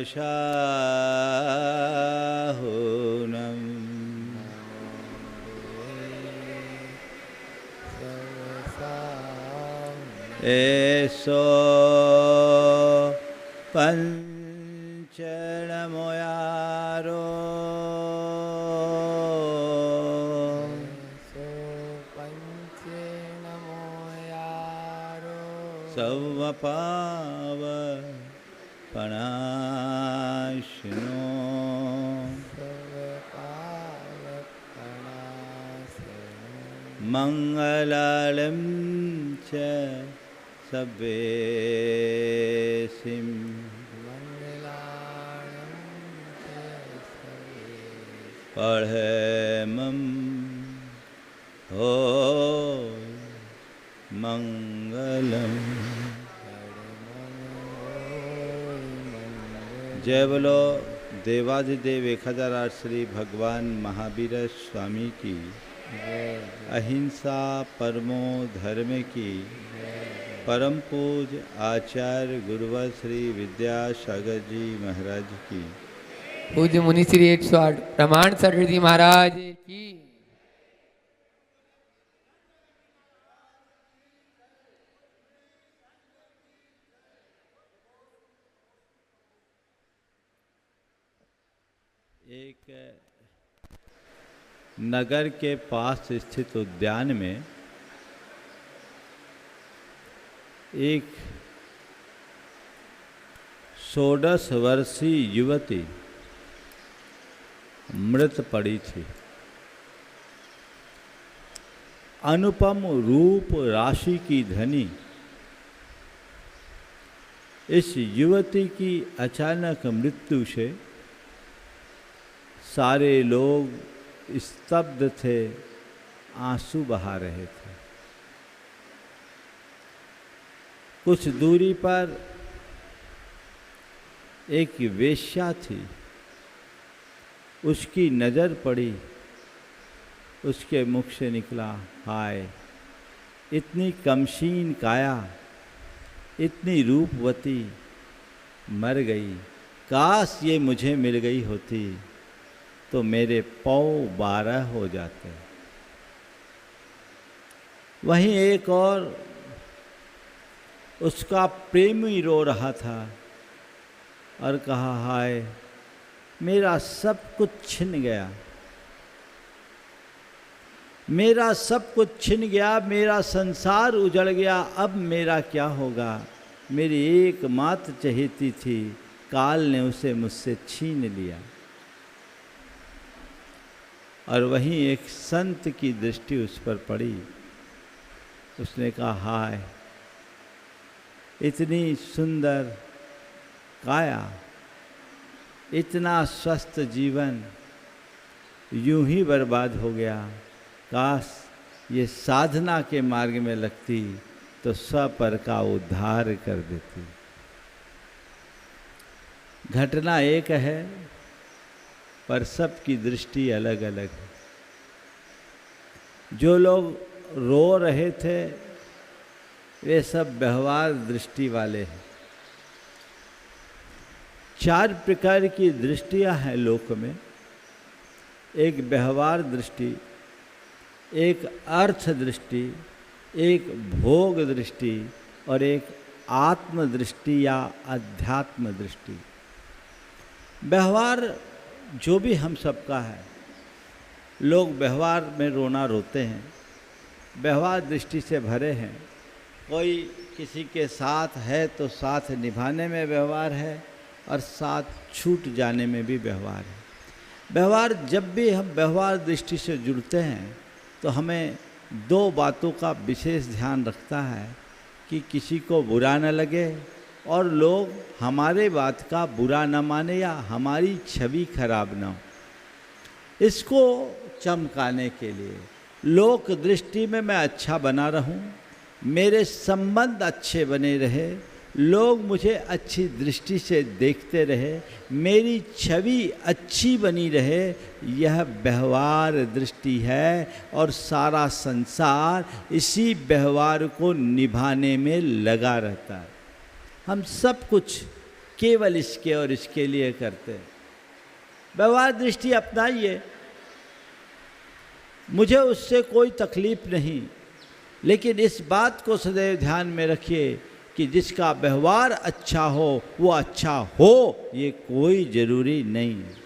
शाहूनम् एसो पंचणमोयारो सवपाव पणाशनो मंगलालं च सवेसिं पढ़ेमं हो मंगलम। जय बोलो देवाधिदेव 1008 श्री भगवान महावीर स्वामी की, अहिंसा परमो धर्म की, परम पूज आचार्य गुरुवर श्री विद्यासागर जी महाराज की, पूज्य मुनि श्री 108 प्रमाण सर जी महाराज की। एक नगर के पास स्थित उद्यान में एक 16 वर्षीय युवती मृत पड़ी थी। अनुपम रूप राशि की धनी इस युवती की अचानक मृत्यु से सारे लोग स्तब्ध थे, आंसू बहा रहे थे। कुछ दूरी पर एक वेश्या थी, उसकी नज़र पड़ी, उसके मुख से निकला, हाय इतनी कमसीन काया, इतनी रूपवती मर गई, काश ये मुझे मिल गई होती तो मेरे पाँव 12 हो जाते। वहीं एक और उसका प्रेमी रो रहा था और कहा, हाय मेरा सब कुछ छिन गया, मेरा सब कुछ छिन गया, मेरा संसार उजड़ गया, अब मेरा क्या होगा। मेरी एकमात्र चहेती थी, काल ने उसे मुझसे छीन लिया। और वहीं एक संत की दृष्टि उस पर पड़ी। उसने कहा, हाय इतनी सुंदर काया, इतना स्वस्थ जीवन यूं ही बर्बाद हो गया, काश ये साधना के मार्ग में लगती तो स्वपर का उद्धार कर देती। घटना एक है पर सबकी दृष्टि अलग अलग है। जो लोग रो रहे थे वे सब व्यवहार दृष्टि वाले हैं। 4 प्रकार की दृष्टियां हैं लोक में। एक व्यवहार दृष्टि, एक अर्थ दृष्टि, एक भोग दृष्टि और एक आत्म दृष्टि या अध्यात्म दृष्टि। व्यवहार जो भी हम सबका है, लोग व्यवहार में रोना रोते हैं, व्यवहार दृष्टि से भरे हैं। कोई किसी के साथ है तो साथ निभाने में व्यवहार है और साथ छूट जाने में भी व्यवहार है। व्यवहार जब भी हम व्यवहार दृष्टि से जुड़ते हैं तो हमें 2 बातों का विशेष ध्यान रखता है कि किसी को बुरा न लगे और लोग हमारे बात का बुरा न माने या हमारी छवि खराब न हो। इसको चमकाने के लिए लोक दृष्टि में मैं अच्छा बना रहूं, मेरे संबंध अच्छे बने रहे, लोग मुझे अच्छी दृष्टि से देखते रहे, मेरी छवि अच्छी बनी रहे, यह व्यवहार दृष्टि है। और सारा संसार इसी व्यवहार को निभाने में लगा रहता है। हम सब कुछ केवल इसके और इसके लिए करते हैं। व्यवहार दृष्टि अपनाइए, मुझे उससे कोई तकलीफ नहीं, लेकिन इस बात को सदैव ध्यान में रखिए कि जिसका व्यवहार अच्छा हो वो अच्छा हो, ये कोई ज़रूरी नहीं है।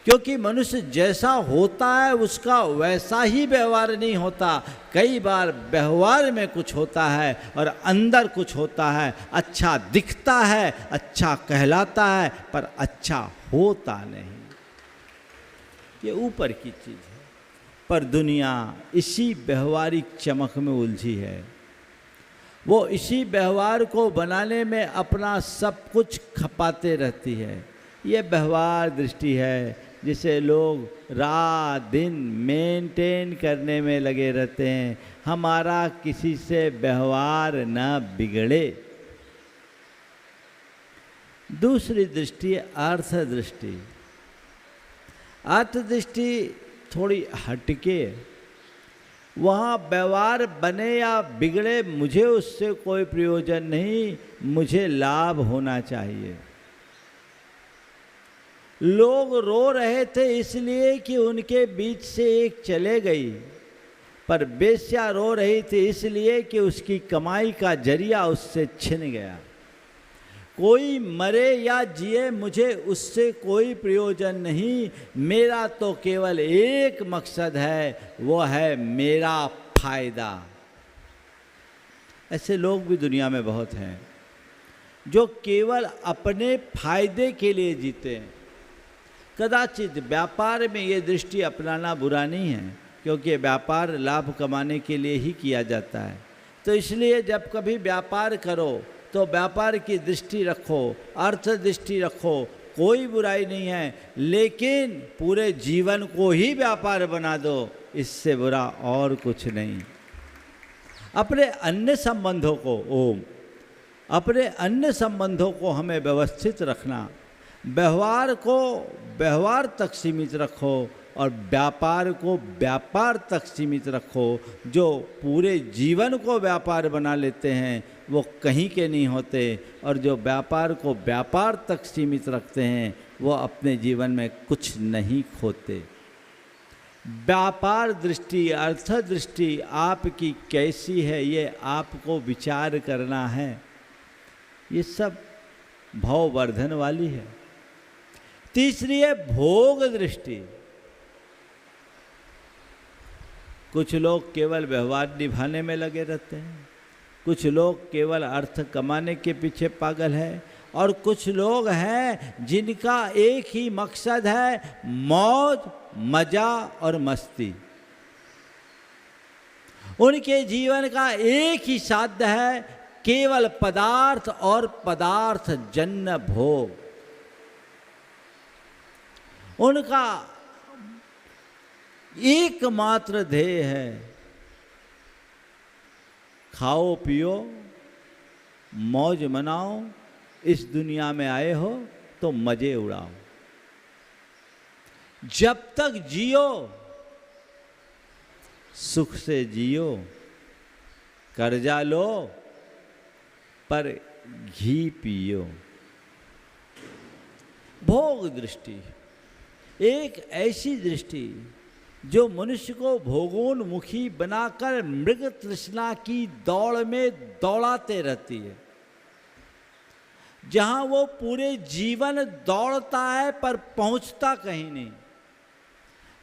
क्योंकि मनुष्य जैसा होता है उसका वैसा ही व्यवहार नहीं होता। कई बार व्यवहार में कुछ होता है और अंदर कुछ होता है, अच्छा दिखता है, अच्छा कहलाता है, पर अच्छा होता नहीं। ये ऊपर की चीज़ है, पर दुनिया इसी व्यवहारिक चमक में उलझी है। वो इसी व्यवहार को बनाने में अपना सब कुछ खपाते रहती है। ये व्यवहार दृष्टि है जिसे लोग रात दिन मेंटेन करने में लगे रहते हैं, हमारा किसी से व्यवहार न बिगड़े। दूसरी दृष्टि अर्थ दृष्टि। अर्थ दृष्टि थोड़ी हटके, वहाँ व्यवहार बने या बिगड़े मुझे उससे कोई प्रयोजन नहीं, मुझे लाभ होना चाहिए। लोग रो रहे थे इसलिए कि उनके बीच से एक चले गई, पर बेश्या रो रही थी इसलिए कि उसकी कमाई का जरिया उससे छिन गया। कोई मरे या जिए मुझे उससे कोई प्रयोजन नहीं, मेरा तो केवल एक मकसद है, वो है मेरा फायदा। ऐसे लोग भी दुनिया में बहुत हैं जो केवल अपने फायदे के लिए जीते हैं। कदाचित व्यापार में ये दृष्टि अपनाना बुरा नहीं है, क्योंकि व्यापार लाभ कमाने के लिए ही किया जाता है। तो इसलिए जब कभी व्यापार करो तो व्यापार की दृष्टि रखो, अर्थ दृष्टि रखो, कोई बुराई नहीं है, लेकिन पूरे जीवन को ही व्यापार बना दो, इससे बुरा और कुछ नहीं। अपने अन्य संबंधों को अपने अन्य संबंधों को हमें व्यवस्थित रखना, व्यवहार को व्यवहार तक सीमित रखो और व्यापार को व्यापार तक सीमित रखो। जो पूरे जीवन को व्यापार बना लेते हैं वो कहीं के नहीं होते, और जो व्यापार को व्यापार तक सीमित रखते हैं वो अपने जीवन में कुछ नहीं खोते। व्यापार दृष्टि, अर्थ दृष्टि आपकी कैसी है ये आपको विचार करना है। ये सब भाववर्धन वाली है। तीसरी है भोग दृष्टि। कुछ लोग केवल व्यवहार निभाने में लगे रहते हैं, कुछ लोग केवल अर्थ कमाने के पीछे पागल है, और कुछ लोग हैं जिनका एक ही मकसद है मौज, मजा और मस्ती। उनके जीवन का एक ही साध्य है केवल पदार्थ और पदार्थ जन्य भोग। उनका एकमात्र ध्येय है खाओ पियो मौज मनाओ, इस दुनिया में आए हो तो मजे उड़ाओ। जब तक जियो सुख से जियो, कर्जा लो पर घी पियो। भोग दृष्टि एक ऐसी दृष्टि जो मनुष्य को भोगोन्मुखी बनाकर मृग तृष्णा की दौड़ में दौड़ाते रहती है। जहां वो पूरे जीवन दौड़ता है पर पहुंचता कहीं नहीं,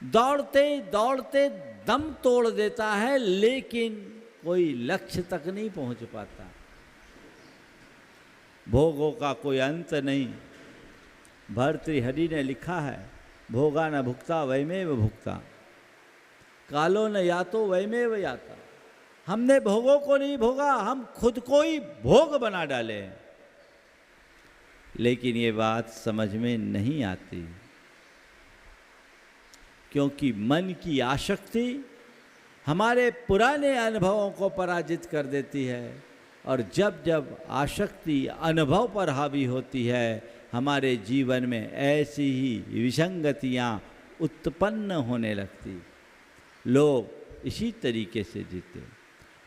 दौड़ते दौड़ते दम तोड़ देता है, लेकिन कोई लक्ष्य तक नहीं पहुंच पाता। भोगों का कोई अंत नहीं। भर्तृहरि ने लिखा है, भोगा न भुक्ता वैमेव भुक्ता, कालो न यातो वैमेव याता। हमने भोगों को नहीं भोगा, हम खुद को ही भोग बना डाले हैं। लेकिन ये बात समझ में नहीं आती, क्योंकि मन की आसक्ति हमारे पुराने अनुभवों को पराजित कर देती है, और जब जब आसक्ति अनुभव पर हावी होती है हमारे जीवन में ऐसी ही विसंगतियाँ उत्पन्न होने लगती। लोग इसी तरीके से जीते।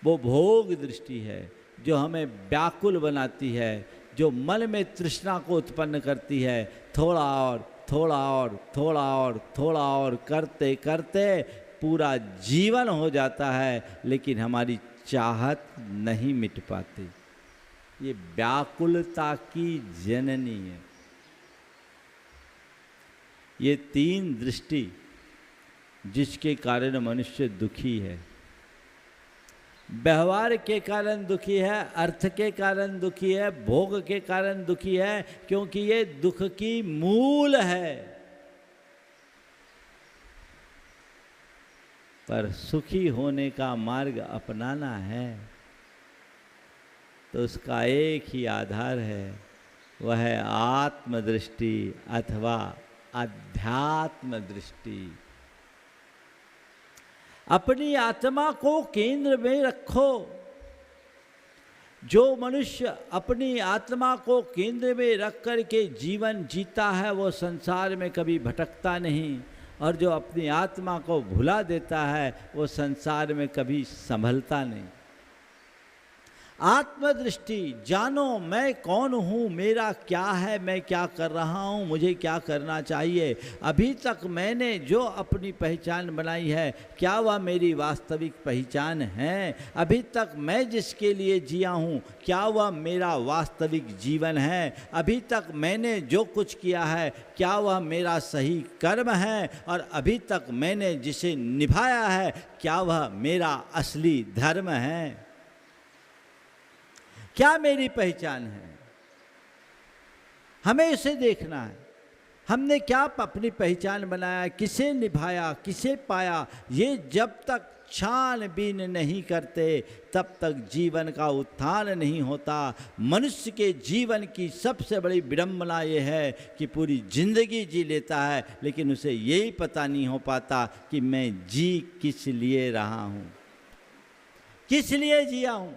वो भोग दृष्टि है जो हमें व्याकुल बनाती है जो मन में तृष्णा को उत्पन्न करती है। थोड़ा और थोड़ा और थोड़ा और थोड़ा और करते करते पूरा जीवन हो जाता है, लेकिन हमारी चाहत नहीं मिट पाती। ये व्याकुलता की जननी है। ये तीन दृष्टि जिसके कारण मनुष्य दुखी है। व्यवहार के कारण दुखी है, अर्थ के कारण दुखी है, भोग के कारण दुखी है, क्योंकि ये दुख की मूल है। पर सुखी होने का मार्ग अपनाना है तो उसका एक ही आधार है, वह है आत्मदृष्टि अथवा अध्यात्म दृष्टि। अपनी आत्मा को केंद्र में रखो। जो मनुष्य अपनी आत्मा को केंद्र में रख कर के जीवन जीता है वो संसार में कभी भटकता नहीं, और जो अपनी आत्मा को भुला देता है वो संसार में कभी संभलता नहीं। आत्मदृष्टि, जानो मैं कौन हूँ, मेरा क्या है, मैं क्या कर रहा हूँ, मुझे क्या करना चाहिए। अभी तक मैंने जो अपनी पहचान बनाई है, क्या वह मेरी वास्तविक पहचान है? अभी तक मैं जिसके लिए जिया हूँ, क्या वह मेरा वास्तविक जीवन है? अभी तक मैंने जो कुछ किया है, क्या वह मेरा सही कर्म है? और अभी तक मैंने जिसे निभाया है, क्या वह मेरा असली धर्म है? क्या मेरी पहचान है? हमें इसे देखना है। हमने क्या अपनी पहचान बनाया, किसे निभाया, किसे पाया, ये जब तक छानबीन नहीं करते तब तक जीवन का उत्थान नहीं होता। मनुष्य के जीवन की सबसे बड़ी विडंबना ये है कि पूरी जिंदगी जी लेता है, लेकिन उसे यही पता नहीं हो पाता कि मैं जी किस लिए रहा हूँ, किस लिए जिया हूँ,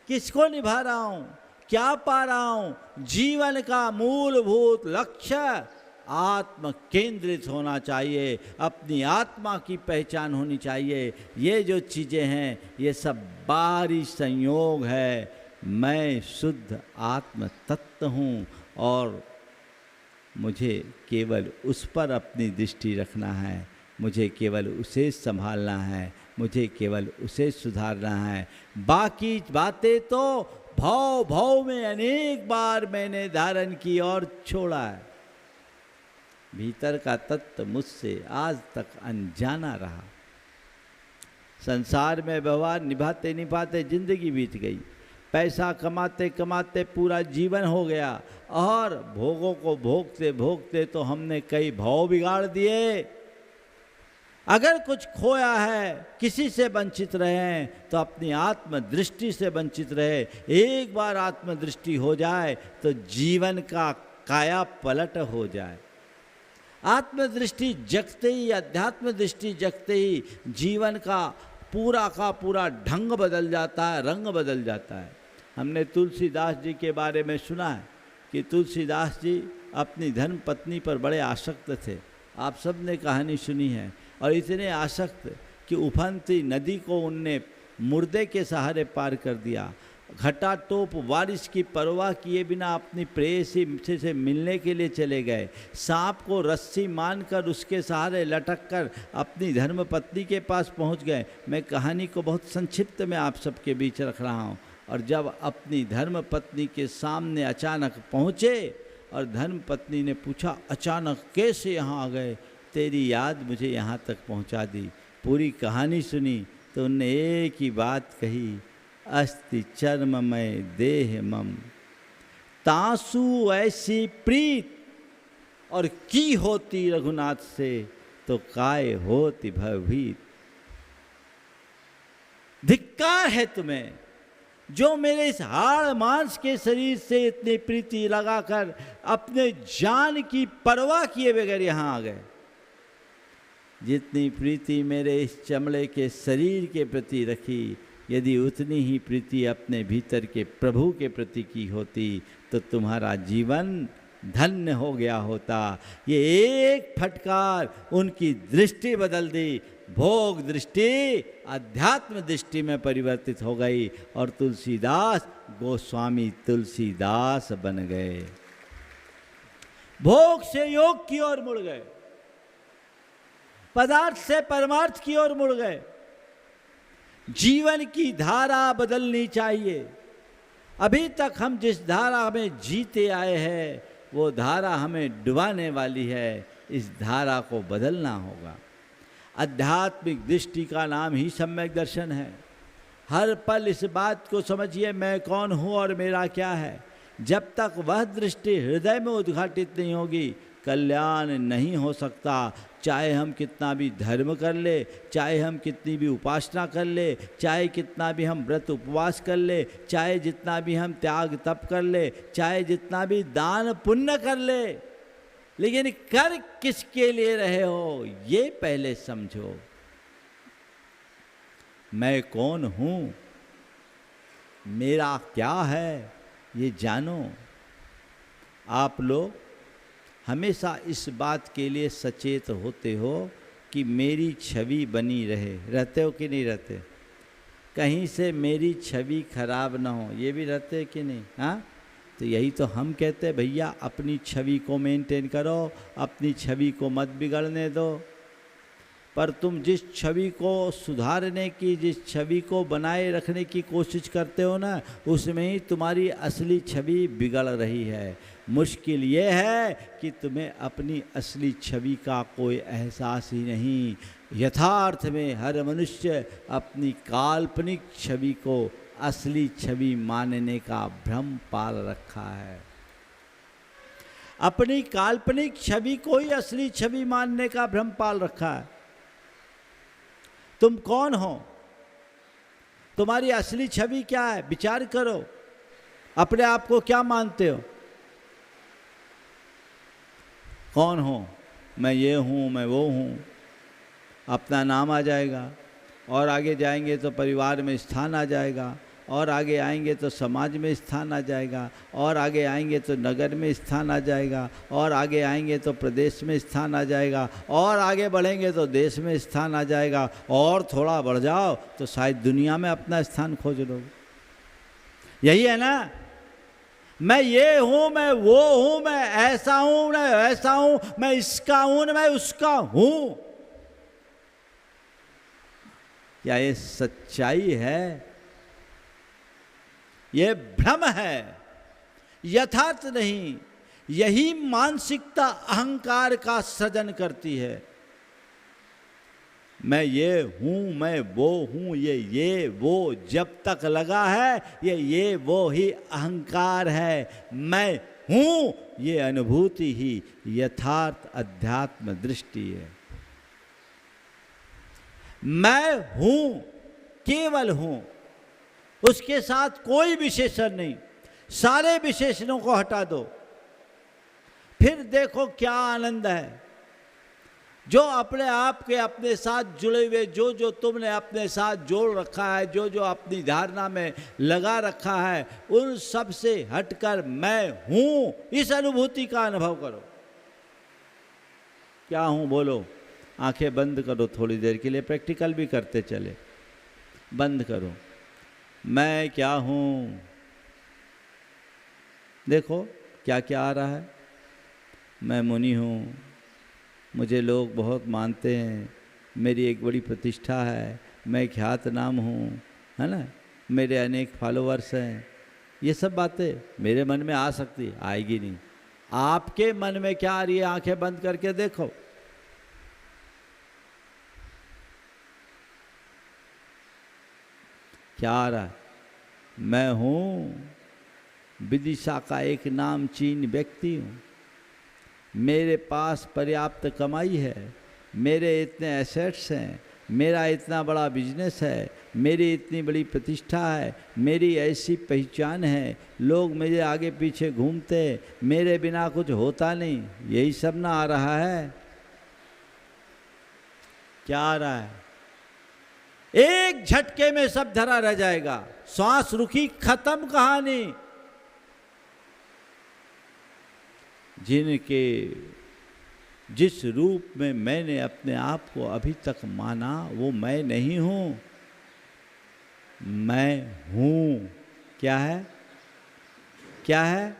किसको निभा रहा हूँ, क्या पा रहा हूँ। जीवन का मूलभूत लक्ष्य आत्म केंद्रित होना चाहिए, अपनी आत्मा की पहचान होनी चाहिए। ये जो चीज़ें हैं ये सब बाहरी संयोग है। मैं शुद्ध आत्म तत्व हूँ और मुझे केवल उस पर अपनी दृष्टि रखना है, मुझे केवल उसे संभालना है, मुझे केवल उसे सुधारना है। बाकी बातें तो भाव भाव में अनेक बार मैंने धारण की और छोड़ा है। भीतर का तत्व मुझसे आज तक अनजाना रहा। संसार में व्यवहार निभाते निभाते जिंदगी बीत गई, पैसा कमाते कमाते पूरा जीवन हो गया, और भोगों को भोगते भोगते तो हमने कई भाव बिगाड़ दिए। अगर कुछ खोया है, किसी से वंचित रहे हैं, तो अपनी आत्मदृष्टि से वंचित रहे। एक बार आत्मदृष्टि हो जाए तो जीवन का काया पलट हो जाए। आत्मदृष्टि जगते ही, अध्यात्म दृष्टि जगते ही जीवन का पूरा ढंग बदल जाता है, रंग बदल जाता है। हमने तुलसीदास जी के बारे में सुना है कि तुलसीदास जी अपनी धर्म पत्नी पर बड़े आसक्त थे। आप सब ने कहानी सुनी है। और इतने आसक्त कि उफनती नदी को उनने मुर्दे के सहारे पार कर दिया। घटा टोप बारिश की परवाह किए बिना अपनी प्रेयसी से मिलने के लिए चले गए। सांप को रस्सी मानकर उसके सहारे लटक कर अपनी धर्मपत्नी के पास पहुंच गए। मैं कहानी को बहुत संक्षिप्त में आप सबके बीच रख रहा हूं। और जब अपनी धर्मपत्नी के सामने अचानक पहुँचे और धर्मपत्नी ने पूछा, अचानक कैसे यहाँ आ गए? तेरी याद मुझे यहाँ तक पहुँचा दी। पूरी कहानी सुनी तो उनने एक ही बात कही, अस्ति चर्ममय देह मम, तासु ऐसी प्रीत और की होती रघुनाथ से, तो काय होती भयभीत। धिक्कार है तुम्हें जो मेरे इस हाड़ मांस के शरीर से इतनी प्रीति लगाकर अपने जान की परवाह किए बगैर यहाँ आ गए। जितनी प्रीति मेरे इस चमड़े के शरीर के प्रति रखी, यदि उतनी ही प्रीति अपने भीतर के प्रभु के प्रति की होती तो तुम्हारा जीवन धन्य हो गया होता। ये एक फटकार उनकी दृष्टि बदल दी। भोग दृष्टि अध्यात्म दृष्टि में परिवर्तित हो गई और तुलसीदास गोस्वामी तुलसीदास बन गए। भोग से योग की ओर मुड़ गए, पदार्थ से परमार्थ की ओर मुड़ गए। जीवन की धारा बदलनी चाहिए। अभी तक हम जिस धारा में जीते आए हैं वो धारा हमें डुबाने वाली है। इस धारा को बदलना होगा। आध्यात्मिक दृष्टि का नाम ही सम्यक दर्शन है। हर पल इस बात को समझिए, मैं कौन हूँ और मेरा क्या है। जब तक वह दृष्टि हृदय में उद्घाटित नहीं होगी, कल्याण नहीं हो सकता। चाहे हम कितना भी धर्म कर ले, चाहे हम कितनी भी उपासना कर ले, चाहे कितना भी हम व्रत उपवास कर ले, चाहे जितना भी हम त्याग तप कर ले, चाहे जितना भी दान पुण्य कर ले, लेकिन कर किसके लिए रहे हो ये पहले समझो। मैं कौन हूँ, मेरा क्या है, ये जानो। आप लोग हमेशा इस बात के लिए सचेत होते हो कि मेरी छवि बनी रहे। रहते हो कि नहीं रहते? कहीं से मेरी छवि खराब ना हो, ये भी रहते हैं कि नहीं? हाँ, तो यही तो हम कहते हैं, भैया अपनी छवि को मेंटेन करो, अपनी छवि को मत बिगड़ने दो। पर तुम जिस छवि को सुधारने की, जिस छवि को बनाए रखने की कोशिश करते हो ना, उसमें ही तुम्हारी असली छवि बिगड़ रही है। मुश्किल ये है कि तुम्हें अपनी असली छवि का कोई एहसास ही नहीं। यथार्थ में हर मनुष्य अपनी काल्पनिक छवि को असली छवि मानने का भ्रम पाल रखा है। अपनी काल्पनिक छवि को ही असली छवि मानने का भ्रम पाल रखा है। तुम कौन हो? तुम्हारी असली छवि क्या है? विचार करो, अपने आप को क्या मानते हो? कौन हो? मैं ये हूँ, मैं वो हूँ। अपना नाम आ जाएगा, और आगे जाएंगे तो परिवार में स्थान आ जाएगा, और आगे आएंगे तो समाज में स्थान आ जाएगा, और आगे आएंगे तो नगर में स्थान आ जाएगा, और आगे आएंगे तो प्रदेश में स्थान आ जाएगा, और आगे बढ़ेंगे तो देश में स्थान आ जाएगा, और थोड़ा बढ़ जाओ तो शायद दुनिया में अपना स्थान खोज लो। यही है ना? मैं ये हूँ, मैं वो हूँ, मैं ऐसा हूँ, मैं वैसा हूँ, मैं इसका हूँ, मैं उसका हूँ। क्या ये सच्चाई है? ये भ्रम है, यथार्थ नहीं। यही मानसिकता अहंकार का सृजन करती है। मैं ये हूँ, मैं वो हूँ, ये वो जब तक लगा है, ये वो ही अहंकार है। मैं हूँ, ये अनुभूति ही यथार्थ अध्यात्म दृष्टि है। मैं हूँ, केवल हूँ, उसके साथ कोई विशेषण नहीं। सारे विशेषणों को हटा दो, फिर देखो क्या आनंद है। जो अपने आप के अपने साथ जुड़े हुए, जो तुमने अपने साथ जोड़ रखा है, जो अपनी धारणा में लगा रखा है, उन सब से हटकर मैं हूँ, इस अनुभूति का अनुभव करो। क्या हूँ बोलो। आंखें बंद करो थोड़ी देर के लिए, प्रैक्टिकल भी करते चले। बंद करो। मैं क्या हूँ, देखो क्या क्या आ रहा है। मैं मुनि हूँ, मुझे लोग बहुत मानते हैं, मेरी एक बड़ी प्रतिष्ठा है, मैं ख्यात नाम हूँ, है ना, मेरे अनेक फॉलोअर्स हैं। ये सब बातें मेरे मन में आ सकती, आएगी नहीं। आपके मन में क्या आ रही है, आंखें बंद करके देखो। क्या आ रहा है? मैं हूँ विदिशा का एक नामचीन व्यक्ति हूँ, मेरे पास पर्याप्त कमाई है, मेरे इतने एसेट्स हैं, मेरा इतना बड़ा बिजनेस है, मेरी इतनी बड़ी प्रतिष्ठा है, मेरी ऐसी पहचान है, लोग मेरे आगे पीछे घूमते, मेरे बिना कुछ होता नहीं। यही सब ना आ रहा है? क्या आ रहा है? एक झटके में सब धरा रह जाएगा। श्वास रुकी, खत्म कहानी। जिस रूप में मैंने अपने आप को अभी तक माना वो मैं नहीं हूँ, मैं हूँ। क्या है? क्या है?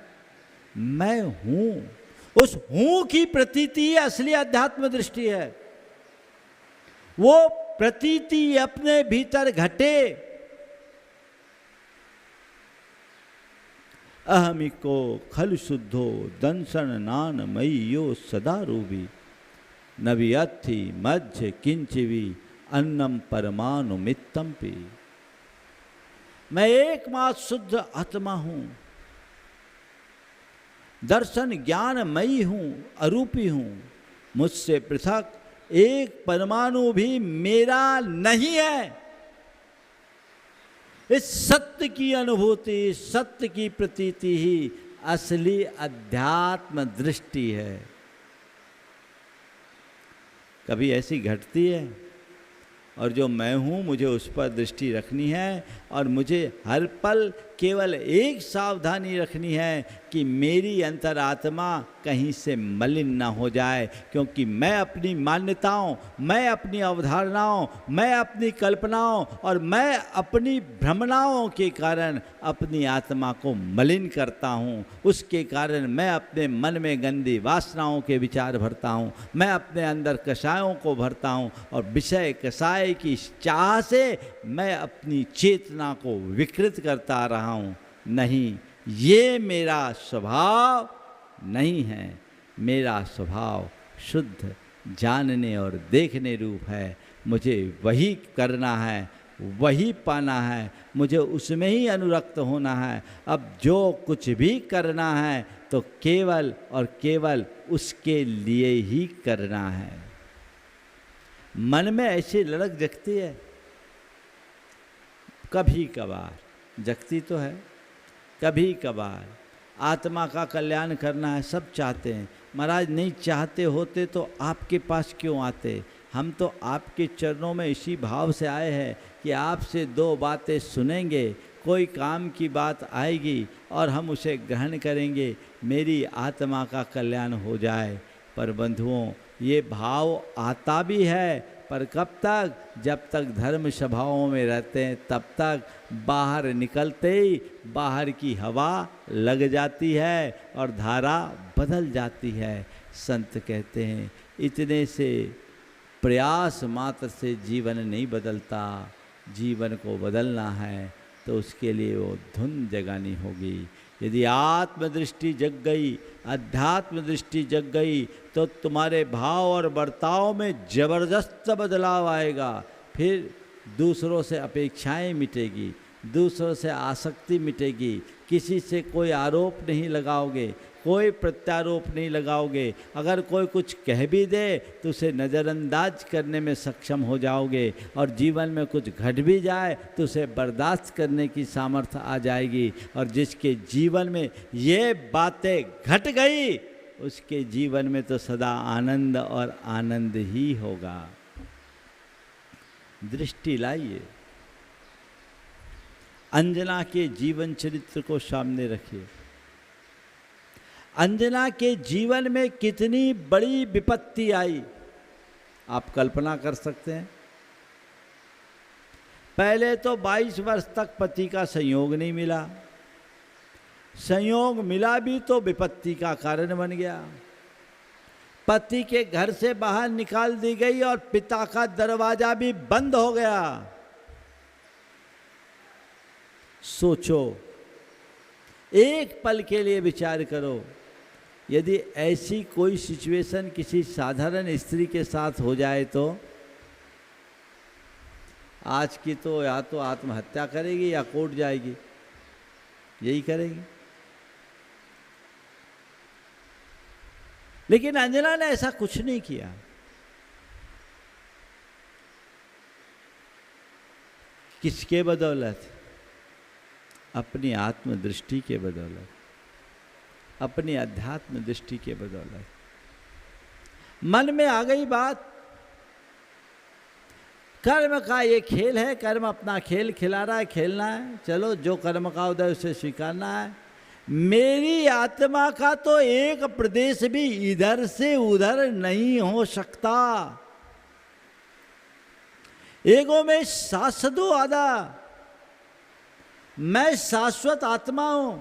मैं हूँ। उस हूँ की प्रतीति असली अध्यात्म दृष्टि है। वो प्रतीति अपने भीतर घटे। अहमिको खल शुद्धो दंसन नान मय्यो सदा रूबी नवियत्थि मध्य किंचिवी अन्नम परमाणु मित्तम पी। मैं एकमात्र शुद्ध आत्मा हूं, दर्शन ज्ञानमयी हूं, अरूपी हूं। मुझसे पृथक एक परमाणु भी मेरा नहीं है। इस सत्य की अनुभूति, सत्य की प्रतीति ही असली अध्यात्म दृष्टि है। कभी ऐसी घटती है, और जो मैं हूँ मुझे उस पर दृष्टि रखनी है, और मुझे हर पल केवल एक सावधानी रखनी है कि मेरी अंतरात्मा कहीं से मलिन ना हो जाए, क्योंकि मैं अपनी मान्यताओं, मैं अपनी अवधारणाओं, मैं अपनी कल्पनाओं और मैं अपनी भ्रमणाओं के कारण अपनी आत्मा को मलिन करता हूँ। उसके कारण मैं अपने मन में गंदी वासनाओं के विचार भरता हूँ, मैं अपने अंदर कषायों को भरता हूँ, और विषय कषाय की चाह से मैं अपनी चेतना को विकृत करता आ रहा हूँ। नहीं, ये मेरा स्वभाव नहीं है। मेरा स्वभाव शुद्ध जानने और देखने रूप है। मुझे वही करना है, वही पाना है, मुझे उसमें ही अनुरक्त होना है। अब जो कुछ भी करना है तो केवल और केवल उसके लिए ही करना है। मन में ऐसी लड़क जगती है, कभी कभार जगती तो है, कभी कभार। आत्मा का कल्याण करना है, सब चाहते हैं। महाराज नहीं चाहते होते तो आपके पास क्यों आते? हम तो आपके चरणों में इसी भाव से आए हैं कि आपसे दो बातें सुनेंगे, कोई काम की बात आएगी और हम उसे ग्रहण करेंगे, मेरी आत्मा का कल्याण हो जाए। पर बंधुओं, ये भाव आता भी है, पर कब तक? जब तक धर्म सभाओं में रहते हैं तब तक। बाहर निकलते ही बाहर की हवा लग जाती है और धारा बदल जाती है। संत कहते हैं इतने से प्रयास मात्र से जीवन नहीं बदलता। जीवन को बदलना है तो उसके लिए वो धुन जगानी होगी। यदि आत्मदृष्टि जग गई, अध्यात्म दृष्टि जग गई, तो तुम्हारे भाव और बर्ताव में जबरदस्त बदलाव आएगा। फिर दूसरों से अपेक्षाएं मिटेगी, दूसरों से आसक्ति मिटेगी, किसी से कोई आरोप नहीं लगाओगे, कोई प्रत्यारोप नहीं लगाओगे। अगर कोई कुछ कह भी दे तो उसे नज़रअंदाज करने में सक्षम हो जाओगे, और जीवन में कुछ घट भी जाए तो उसे बर्दाश्त करने की सामर्थ्य आ जाएगी। और जिसके जीवन में ये बातें घट गई उसके जीवन में तो सदा आनंद और आनंद ही होगा। दृष्टि लाइए, अंजना के जीवन चरित्र को सामने रखिए। अंजना के जीवन में कितनी बड़ी विपत्ति आई, आप कल्पना कर सकते हैं। पहले तो 22 वर्ष तक पति का संयोग नहीं मिला, संयोग मिला भी तो विपत्ति का कारण बन गया। पति के घर से बाहर निकाल दी गई और पिता का दरवाजा भी बंद हो गया। सोचो, एक पल के लिए विचार करो, यदि ऐसी कोई सिचुएशन किसी साधारण स्त्री के साथ हो जाए तो आज की तो या तो आत्महत्या करेगी या कोर्ट जाएगी, यही करेगी। लेकिन अंजना ने ऐसा कुछ नहीं किया। किसके बदौलत? अपनी आत्मदृष्टि के बदौलत, अपनी अध्यात्म दृष्टि के बदौलत। मन में आ गई बात, कर्म का ये खेल है, कर्म अपना खेल खिला रहा है, खेलना है, चलो जो कर्म का उदय उसे स्वीकारना है। मेरी आत्मा का तो एक प्रदेश भी इधर से उधर नहीं हो सकता। एगो में शाश्वतो आदा, मैं शाश्वत आत्मा हूं,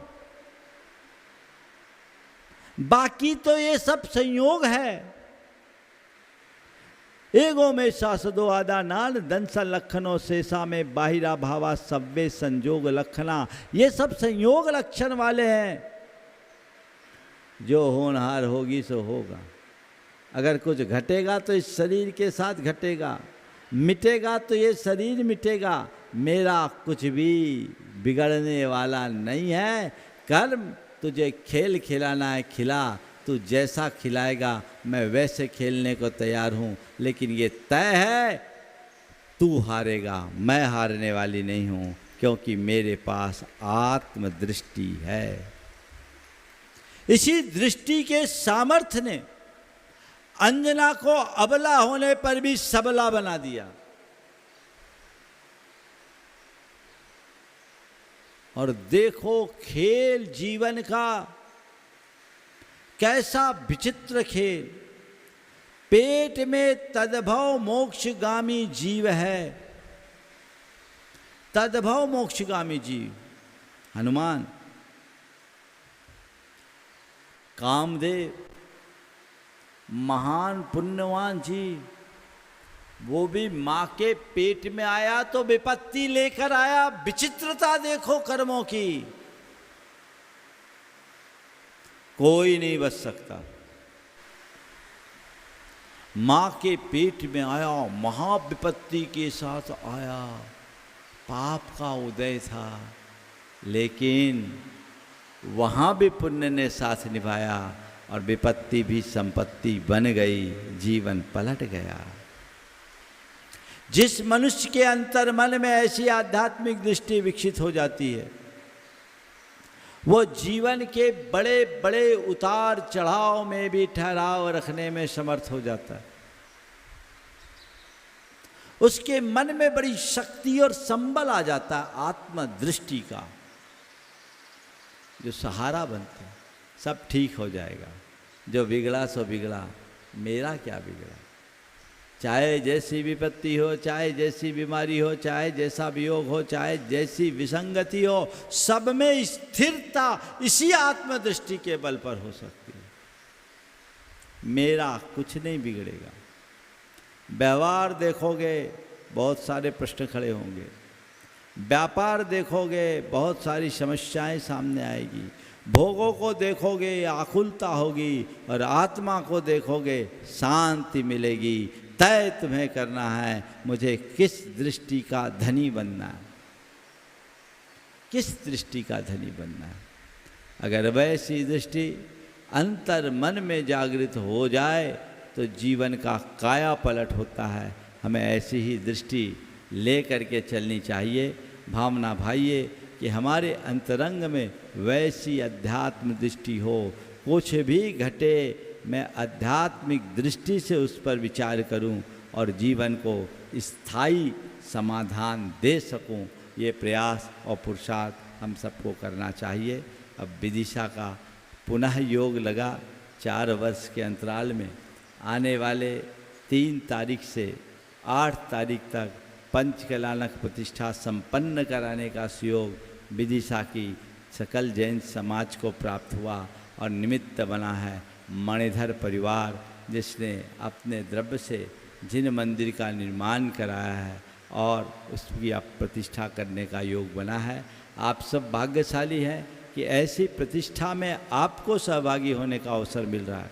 बाकी तो ये सब संयोग है। एगो में शाश्वतो आदा नान दंसा लक्षणों शेषा में बाहिरा भावा सव्वे संयोग लक्षणा, ये सब संयोग लक्षण वाले हैं। जो होनहार होगी सो होगा। अगर कुछ घटेगा तो इस शरीर के साथ घटेगा, मिटेगा तो ये शरीर मिटेगा। मेरा कुछ भी बिगड़ने वाला नहीं है। कर्म तुझे खेल खिलाना है खिला, तू जैसा खिलाएगा मैं वैसे खेलने को तैयार हूँ, लेकिन ये तय है तू हारेगा, मैं हारने वाली नहीं हूँ, क्योंकि मेरे पास आत्मदृष्टि है। इसी दृष्टि के सामर्थ्य ने अंजना को अबला होने पर भी सबला बना दिया। और देखो खेल जीवन का कैसा विचित्र खेल। पेट में तद्भव मोक्षगामी जीव है, तद्भव मोक्षगामी जीव हनुमान, कामदेव, महान पुण्यवान जी, वो भी मां के पेट में आया तो विपत्ति लेकर आया। विचित्रता देखो कर्मों की, कोई नहीं बच सकता। मां के पेट में आया, महाविपत्ति के साथ आया, पाप का उदय था, लेकिन वहां भी पुण्य ने साथ निभाया और विपत्ति भी संपत्ति बन गई, जीवन पलट गया। जिस मनुष्य के अंतर मन में ऐसी आध्यात्मिक दृष्टि विकसित हो जाती है, वो जीवन के बड़े बड़े उतार चढ़ाव में भी ठहराव रखने में समर्थ हो जाता है। उसके मन में बड़ी शक्ति और संबल आ जाता है आत्मदृष्टि का, जो सहारा बनते हैं। सब ठीक हो जाएगा, जो बिगड़ा सो बिगड़ा, मेरा क्या बिगड़ा। चाहे जैसी विपत्ति हो, चाहे जैसी बीमारी हो, चाहे जैसा वियोग हो, चाहे जैसी विसंगति हो, सब में स्थिरता इसी आत्मदृष्टि के बल पर हो सकती है। मेरा कुछ नहीं बिगड़ेगा। व्यवहार देखोगे बहुत सारे प्रश्न खड़े होंगे, व्यापार देखोगे बहुत सारी समस्याएं सामने आएगी, भोगों को देखोगे आकुलता होगी, और आत्मा को देखोगे शांति मिलेगी। तय तुम्हें करना है, मुझे किस दृष्टि का धनी बनना है, किस दृष्टि का धनी बनना है। अगर वैसी दृष्टि अंतर मन में जागृत हो जाए तो जीवन का काया पलट होता है। हमें ऐसी ही दृष्टि ले करके चलनी चाहिए। भावना भाइये कि हमारे अंतरंग में वैसी अध्यात्म दृष्टि हो, कुछ भी घटे मैं आध्यात्मिक दृष्टि से उस पर विचार करूं और जीवन को स्थायी समाधान दे सकूं। ये प्रयास और पुरुषार्थ हम सबको करना चाहिए। अब विदिशा का पुनः योग लगा 4 वर्ष के अंतराल में। आने वाले 3 तारीख से 8 तारीख तक पंचकलानक प्रतिष्ठा संपन्न कराने का सुयोग विदिशा की सकल जैन समाज को प्राप्त हुआ और निमित्त बना है मणिधर परिवार, जिसने अपने द्रव्य से जिन मंदिर का निर्माण कराया है और उसकी अब प्रतिष्ठा करने का योग बना है। आप सब भाग्यशाली हैं कि ऐसी प्रतिष्ठा में आपको सहभागी होने का अवसर मिल रहा है।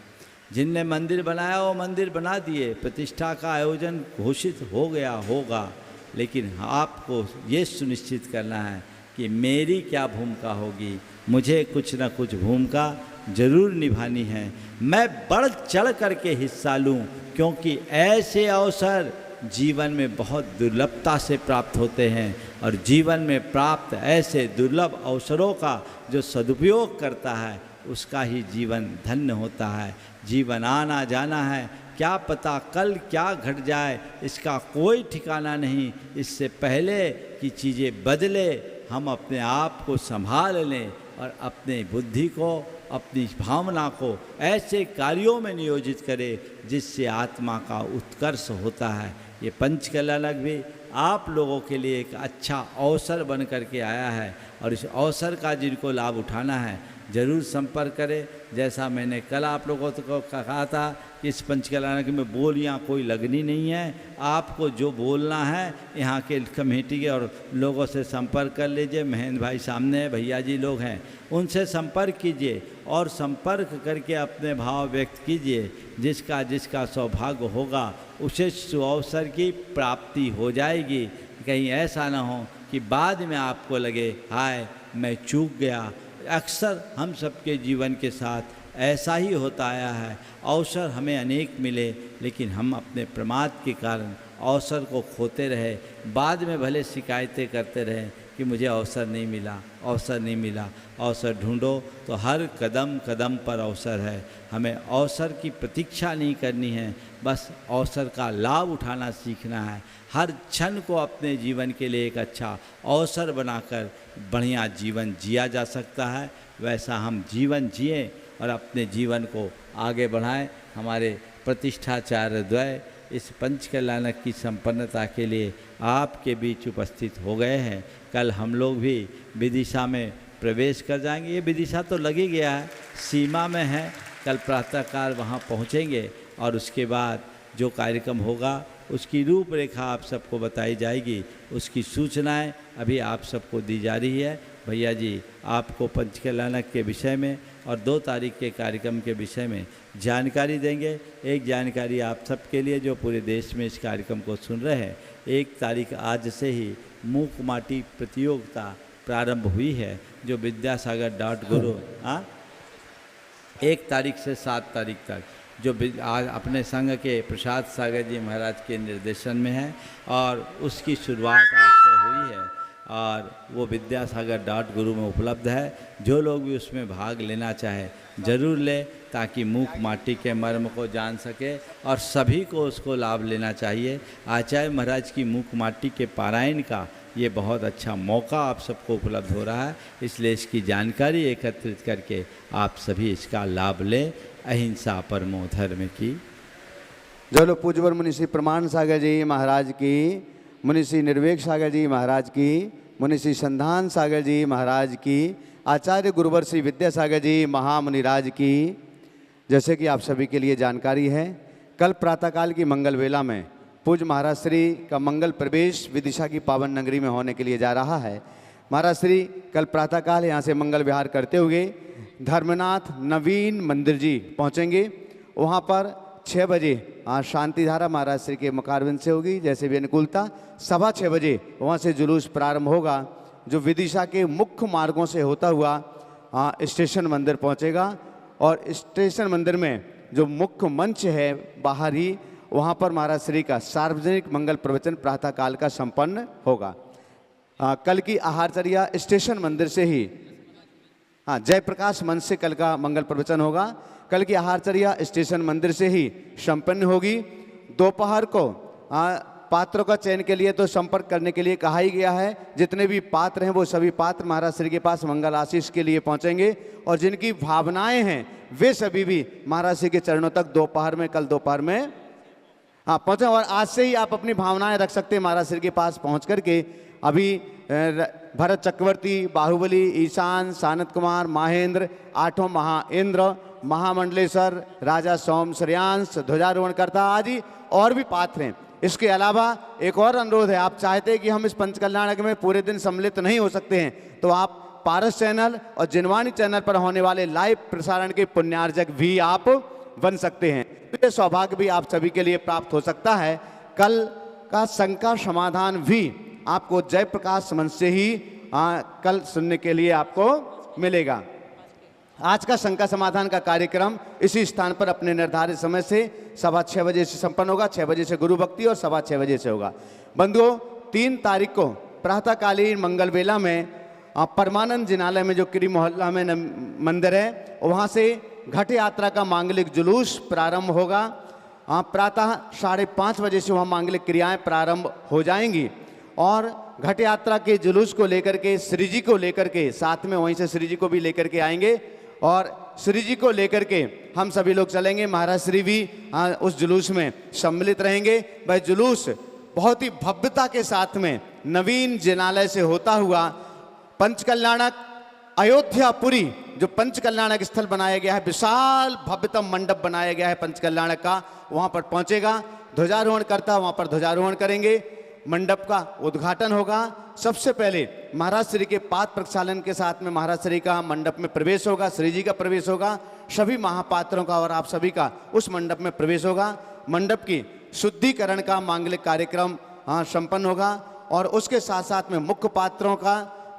जिनने मंदिर बनाया वो मंदिर बना दिए, प्रतिष्ठा का आयोजन घोषित हो गया होगा, लेकिन आपको ये सुनिश्चित करना है कि मेरी क्या भूमिका होगी। मुझे कुछ न कुछ भूमिका जरूर निभानी है। मैं बढ़ चढ़ करके हिस्सा लूं, क्योंकि ऐसे अवसर जीवन में बहुत दुर्लभता से प्राप्त होते हैं, और जीवन में प्राप्त ऐसे दुर्लभ अवसरों का जो सदुपयोग करता है उसका ही जीवन धन्य होता है। जीवन आना जाना है, क्या पता कल क्या घट जाए, इसका कोई ठिकाना नहीं। इससे पहले कि चीज़ें बदले हम अपने आप को संभाल लें और अपने बुद्धि को, अपनी भावना को ऐसे कार्यों में नियोजित करे जिससे आत्मा का उत्कर्ष होता है। ये पंचकल्याणक भी आप लोगों के लिए एक अच्छा अवसर बन करके आया है और इस अवसर का जिनको लाभ उठाना है ज़रूर संपर्क करें। जैसा मैंने कल आप लोगों को कहा था कि इस पंचकल्याणक में बोलियाँ कोई लगनी नहीं है, आपको जो बोलना है यहाँ के कमेटी के और लोगों से संपर्क कर लीजिए। महेंद्र भाई सामने है, भैया जी लोग हैं, उनसे संपर्क कीजिए और संपर्क करके अपने भाव व्यक्त कीजिए। जिसका जिसका सौभाग्य होगा उसे सुअवसर की प्राप्ति हो जाएगी। कहीं ऐसा ना हो कि बाद में आपको लगे हाय मैं चूक गया। अक्सर हम सबके जीवन के साथ ऐसा ही होता आया है। अवसर हमें अनेक मिले लेकिन हम अपने प्रमाद के कारण अवसर को खोते रहे, बाद में भले शिकायतें करते रहे कि मुझे अवसर नहीं मिला, अवसर नहीं मिला। अवसर ढूंढो तो हर कदम कदम पर अवसर है। हमें अवसर की प्रतीक्षा नहीं करनी है, बस अवसर का लाभ उठाना सीखना है। हर क्षण को अपने जीवन के लिए एक अच्छा अवसर बनाकर बढ़िया जीवन जिया जा सकता है। वैसा हम जीवन जिएं और अपने जीवन को आगे बढ़ाएं। हमारे प्रतिष्ठाचार्य द्वय इस पंचकल्याणक की संपन्नता के लिए आपके बीच उपस्थित हो गए हैं। कल हम लोग भी विदिशा में प्रवेश कर जाएंगे। ये विदिशा तो लगी गया है, सीमा में है। कल प्रातःकाल वहाँ पहुँचेंगे और उसके बाद जो कार्यक्रम होगा उसकी रूपरेखा आप सबको बताई जाएगी। उसकी सूचनाएं अभी आप सबको दी जा रही है। भैया जी आपको पंचकल्याणक के विषय में और 2 तारीख के कार्यक्रम के विषय में जानकारी देंगे। एक जानकारी आप सबके लिए जो पूरे देश में इस कार्यक्रम को सुन रहे हैं, 1 तारीख आज से ही मूक माटी प्रतियोगिता प्रारंभ हुई है जो विद्यासागर.guru 1 तारीख से 7 तारीख तक जो आज अपने संघ के प्रसाद सागर जी महाराज के निर्देशन में है और उसकी शुरुआत आज से हुई है और वो विद्यासागर.guru में उपलब्ध है। जो लोग भी उसमें भाग लेना चाहे ज़रूर ले ताकि मूक माटी के मर्म को जान सके और सभी को उसको लाभ लेना चाहिए। आचार्य महाराज की मूक माटी के पारायण का ये बहुत अच्छा मौका आप सबको उपलब्ध हो रहा है, इसलिए इसकी जानकारी एकत्रित करके आप सभी इसका लाभ लें। अहिंसा परमो धर्म की। जो लोग पूज्यवर मुनि श्री प्रमाण सागर जी महाराज की, मुनि श्री निर्वेक सागर जी महाराज की, मुनि श्री संधान सागर जी महाराज की, आचार्य गुरुवर श्री विद्यासागर जी महामुनिराज की। जैसे कि आप सभी के लिए जानकारी है, कल प्रातःकाल की मंगल वेला में पूज्य महाराज श्री का मंगल प्रवेश विदिशा की पावन नगरी में होने के लिए जा रहा है। महाराज श्री कल प्रातःकाल यहाँ से मंगल विहार करते हुए धर्मनाथ नवीन मंदिर जी पहुँचेंगे। वहाँ पर 6 बजे शांतिधारा महाराज श्री के मुखारविंद से होगी, जैसे भी अनुकूलता। 6:15 बजे वहाँ से जुलूस प्रारंभ होगा जो विदिशा के मुख्य मार्गों से होता हुआ स्टेशन मंदिर पहुँचेगा और स्टेशन मंदिर में जो मुख्य मंच है बाहर ही, वहाँ पर महाराज श्री का सार्वजनिक मंगल प्रवचन प्रातःकाल का संपन्न होगा। कल की आहारचर्या स्टेशन मंदिर से ही, जयप्रकाश मंच से कल का मंगल प्रवचन होगा। कल की आहारचर्या स्टेशन मंदिर से ही संपन्न होगी। दोपहर को पात्रों का चयन के लिए तो संपर्क करने के लिए कहा ही गया है। जितने भी पात्र हैं वो सभी पात्र महाराज श्री के पास मंगल आशीष के लिए पहुंचेंगे और जिनकी भावनाएं हैं वे सभी भी महाराज श्री के चरणों तक दोपहर में, कल दोपहर में पहुँचे। और आज से ही आप अपनी भावनाएं रख सकते हैं महाराज श्री के पास पहुँच करके। अभी भरत चक्रवर्ती, बाहुबली, ईशान, सानत कुमार, माहेंद्र, 8वां महाइंद्र, महामंडलेश्वर, राजा सोम श्रेयांश, ध्वजारोहणकर्ता आदि और भी पात्र हैं। इसके अलावा एक और अनुरोध है, आप चाहते हैं कि हम इस पंचकल्याणक में पूरे दिन सम्मिलित नहीं हो सकते हैं तो आप पारस चैनल और जिनवाणी चैनल पर होने वाले लाइव प्रसारण के पुण्यार्जक भी आप बन सकते हैं। ये सौभाग्य भी आप सभी के लिए प्राप्त हो सकता है। कल का शंका समाधान भी आपको जयप्रकाश मंच से ही कल सुनने के लिए आपको मिलेगा। आज का शंका समाधान का कार्यक्रम इसी स्थान पर अपने निर्धारित समय से 6:15 बजे से संपन्न होगा। 6 बजे से गुरु भक्ति और 6:15 बजे से होगा। बंधुओं, 3 तारीख को प्रातःकालीन मंगल बेला में परमानंद जिनालय में जो किरी मोहल्ला में मंदिर है वहाँ से घट यात्रा का मांगलिक जुलूस प्रारंभ होगा। प्रातः 5:30 बजे से वहाँ मांगलिक क्रियाएं प्रारंभ हो जाएंगी और घट यात्रा के जुलूस को लेकर के श्री जी को लेकर के साथ में वहीं से श्री जी को भी लेकर के आएंगे और श्री जी को लेकर के हम सभी लोग चलेंगे। महाराज श्री भी उस जुलूस में सम्मिलित रहेंगे। वह जुलूस बहुत ही भव्यता के साथ में नवीन जिनालय से होता हुआ पंचकल्याणक अयोध्यापुरी जो पंचकल्याणक स्थल बनाया गया है, विशाल भव्यतम मंडप बनाया गया है पंचकल्याणक का, वहां पर पहुंचेगा। ध्वजारोहण करता वहां पर ध्वजारोहण करेंगे। मंडप का उद्घाटन होगा। सबसे पहले महाराज श्री के पाद प्रक्षालन के साथ में महाराज श्री का मंडप में प्रवेश होगा, श्री जी का प्रवेश होगा, सभी महापात्रों का और आप सभी का उस मंडप में प्रवेश होगा। मंडप की शुद्धिकरण का मांगलिक कार्यक्रम संपन्न होगा और उसके साथ साथ में मुख्य पात्रों का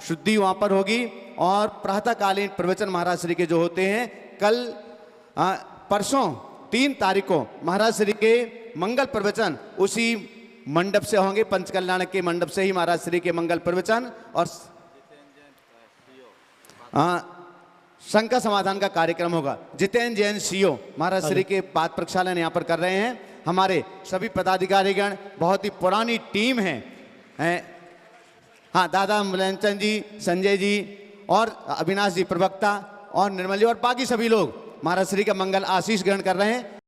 शुद्धि वहाँ पर होगी और प्रातःकालीन प्रवचन महाराज श्री के जो होते हैं कल परसों 3 तारीख को महाराज श्री के मंगल प्रवचन उसी मंडप से होंगे। पंचकल्याणक के मंडप से ही महाराज श्री के मंगल प्रवचन और शंका समाधान का कार्यक्रम होगा। जितेंद्र जैन सीओ महाराज श्री के पाद प्रक्षालन यहाँ पर कर रहे हैं। हमारे सभी पदाधिकारीगण बहुत ही पुरानी टीम है। हाँ, दादा मुलायमचंद जी, संजय जी और अविनाश जी प्रवक्ता और निर्मल जी और बाकी सभी लोग महाराज श्री का मंगल आशीष ग्रहण कर रहे हैं।